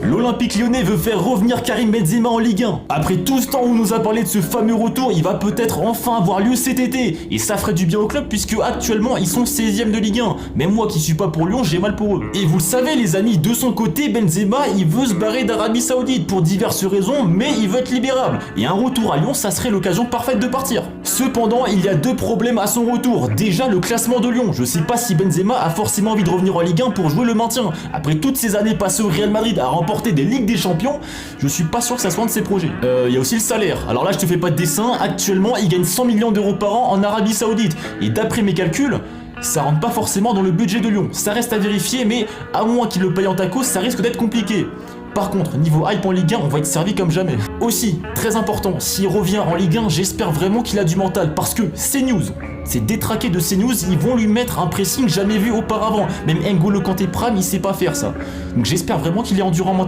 L'Olympique Lyonnais veut faire revenir Karim Benzema en Ligue 1. Après tout ce temps où on nous a parlé de ce fameux retour, il va peut-être enfin avoir lieu cet été. Et ça ferait du bien au club puisque actuellement ils sont 16e de Ligue 1. Même moi qui suis pas pour Lyon, j'ai mal pour eux. Et vous le savez les amis, de son côté, Benzema il veut se barrer d'Arabie Saoudite pour diverses raisons, mais il veut être libérable. Et un retour à Lyon, ça serait l'occasion parfaite de partir. Cependant, il y a deux problèmes à son retour. Déjà le classement de Lyon. Je sais pas si Benzema a forcément envie de revenir en Ligue 1 pour jouer le maintien. Après toutes ces années passées au Real Madrid à remporter des Ligues des Champions, je suis pas sûr que ça soit un de ses projets. Il y a aussi le salaire. Alors là, je te fais pas de dessin. Actuellement, il gagne 100 millions d'euros par an en Arabie Saoudite. Et d'après mes calculs, ça rentre pas forcément dans le budget de Lyon. Ça reste à vérifier, mais à moins qu'il le paye en tacos, ça risque d'être compliqué. Par contre, niveau hype en Ligue 1, on va être servi comme jamais. Aussi, très important, s'il revient en Ligue 1, j'espère vraiment qu'il a du mental, parce que CNews, ces détraqués de CNews, ils vont lui mettre un pressing jamais vu auparavant. Même N'Golo Kanté Prime, il sait pas faire ça. Donc j'espère vraiment qu'il est endurant mentalement.